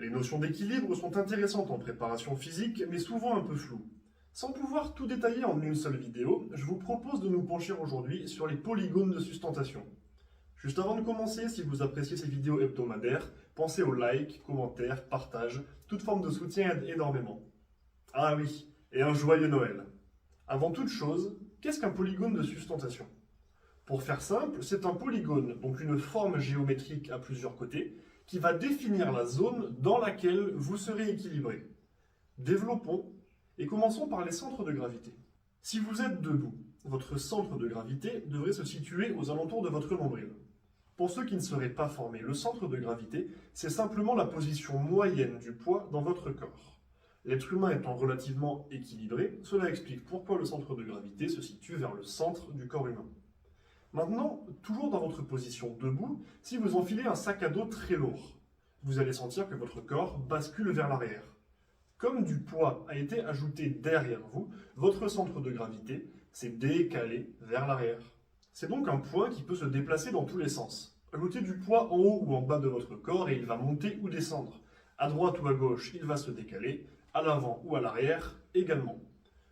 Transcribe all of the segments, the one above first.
Les notions d'équilibre sont intéressantes en préparation physique, mais souvent un peu floues. Sans pouvoir tout détailler en une seule vidéo, je vous propose de nous pencher aujourd'hui sur les polygones de sustentation. Juste avant de commencer, si vous appréciez ces vidéos hebdomadaires, pensez aux likes, commentaires, partages, toute forme de soutien aide énormément. Ah oui, et un joyeux Noël. Avant toute chose, qu'est-ce qu'un polygone de sustentation? Pour faire simple, c'est un polygone, donc une forme géométrique à plusieurs côtés, qui va définir la zone dans laquelle vous serez équilibré. Développons et commençons par les centres de gravité. Si vous êtes debout, votre centre de gravité devrait se situer aux alentours de votre nombril. Pour ceux qui ne seraient pas formés, le centre de gravité, c'est simplement la position moyenne du poids dans votre corps. L'être humain étant relativement équilibré, cela explique pourquoi le centre de gravité se situe vers le centre du corps humain. Maintenant, toujours dans votre position debout, si vous enfilez un sac à dos très lourd, vous allez sentir que votre corps bascule vers l'arrière. Comme du poids a été ajouté derrière vous, votre centre de gravité s'est décalé vers l'arrière. C'est donc un point qui peut se déplacer dans tous les sens. Ajoutez du poids en haut ou en bas de votre corps et il va monter ou descendre. À droite ou à gauche, il va se décaler, à l'avant ou à l'arrière également.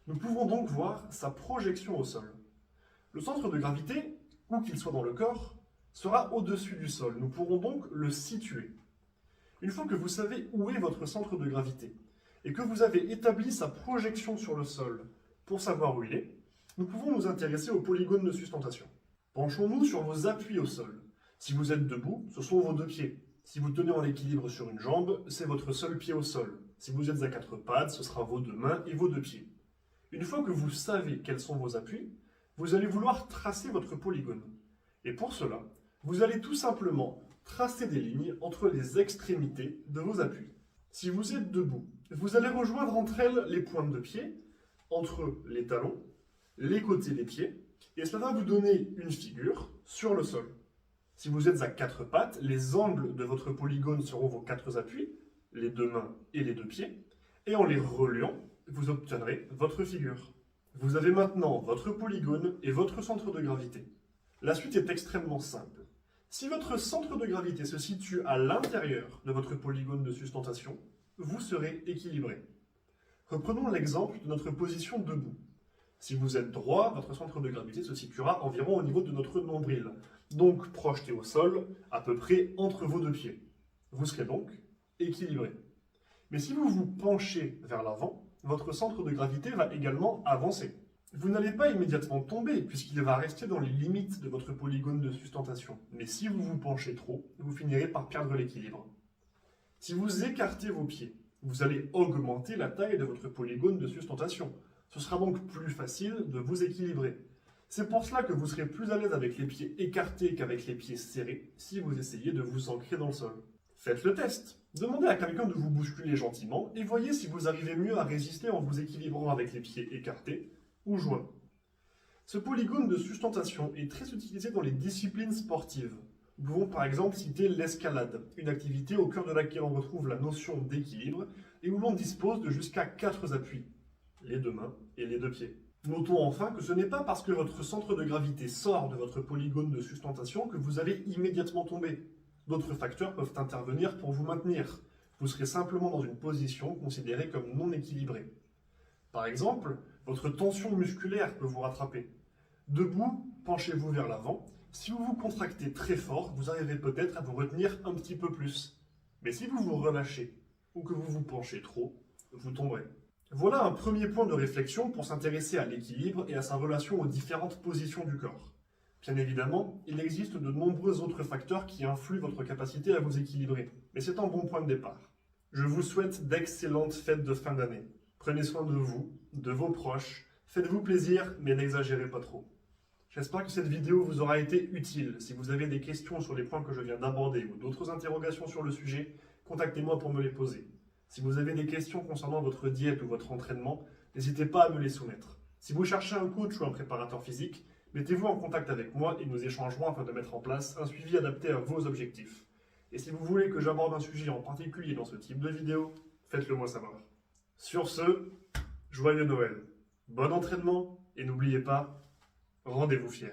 Nous pouvons donc voir sa projection au sol. Le centre de gravité, où qu'il soit dans le corps, sera au-dessus du sol. Nous pourrons donc le situer. Une fois que vous savez où est votre centre de gravité et que vous avez établi sa projection sur le sol pour savoir où il est, nous pouvons nous intéresser aux polygones de sustentation. Penchons-nous sur vos appuis au sol. Si vous êtes debout, ce sont vos deux pieds. Si vous tenez en équilibre sur une jambe, c'est votre seul pied au sol. Si vous êtes à quatre pattes, ce sera vos deux mains et vos deux pieds. Une fois que vous savez quels sont vos appuis, vous allez vouloir tracer votre polygone. Et pour cela, vous allez tout simplement tracer des lignes entre les extrémités de vos appuis. Si vous êtes debout, vous allez rejoindre entre elles les pointes de pied, entre les talons, les côtés des pieds, et cela va vous donner une figure sur le sol. Si vous êtes à quatre pattes, les angles de votre polygone seront vos quatre appuis, les deux mains et les deux pieds, et en les reliant, vous obtiendrez votre figure. Vous avez maintenant votre polygone et votre centre de gravité. La suite est extrêmement simple. Si votre centre de gravité se situe à l'intérieur de votre polygone de sustentation, vous serez équilibré. Reprenons l'exemple de notre position debout. Si vous êtes droit, votre centre de gravité se situera environ au niveau de notre nombril, donc projeté au sol, à peu près entre vos deux pieds. Vous serez donc équilibré. Mais si vous vous penchez vers l'avant, votre centre de gravité va également avancer. Vous n'allez pas immédiatement tomber, puisqu'il va rester dans les limites de votre polygone de sustentation. Mais si vous vous penchez trop, vous finirez par perdre l'équilibre. Si vous écartez vos pieds, vous allez augmenter la taille de votre polygone de sustentation. Ce sera donc plus facile de vous équilibrer. C'est pour cela que vous serez plus à l'aise avec les pieds écartés qu'avec les pieds serrés, si vous essayez de vous ancrer dans le sol. Faites le test. Demandez à quelqu'un de vous bousculer gentiment et voyez si vous arrivez mieux à résister en vous équilibrant avec les pieds écartés ou joints. Ce polygone de sustentation est très utilisé dans les disciplines sportives. Nous pouvons par exemple citer l'escalade, une activité au cœur de laquelle on retrouve la notion d'équilibre et où l'on dispose de jusqu'à 4 appuis, les deux mains et les deux pieds. Notons enfin que ce n'est pas parce que votre centre de gravité sort de votre polygone de sustentation que vous allez immédiatement tomber. D'autres facteurs peuvent intervenir pour vous maintenir. Vous serez simplement dans une position considérée comme non équilibrée. Par exemple, votre tension musculaire peut vous rattraper. Debout, penchez-vous vers l'avant. Si vous vous contractez très fort, vous arriverez peut-être à vous retenir un petit peu plus. Mais si vous vous relâchez ou que vous vous penchez trop, vous tomberez. Voilà un premier point de réflexion pour s'intéresser à l'équilibre et à sa relation aux différentes positions du corps. Bien évidemment, il existe de nombreux autres facteurs qui influent votre capacité à vous équilibrer, mais c'est un bon point de départ. Je vous souhaite d'excellentes fêtes de fin d'année. Prenez soin de vous, de vos proches, faites-vous plaisir, mais n'exagérez pas trop. J'espère que cette vidéo vous aura été utile. Si vous avez des questions sur les points que je viens d'aborder ou d'autres interrogations sur le sujet, contactez-moi pour me les poser. Si vous avez des questions concernant votre diète ou votre entraînement, n'hésitez pas à me les soumettre. Si vous cherchez un coach ou un préparateur physique, mettez-vous en contact avec moi et nous échangerons afin de mettre en place un suivi adapté à vos objectifs. Et si vous voulez que j'aborde un sujet en particulier dans ce type de vidéo, faites-le moi savoir. Sur ce, joyeux Noël, bon entraînement et n'oubliez pas, rendez-vous fiers.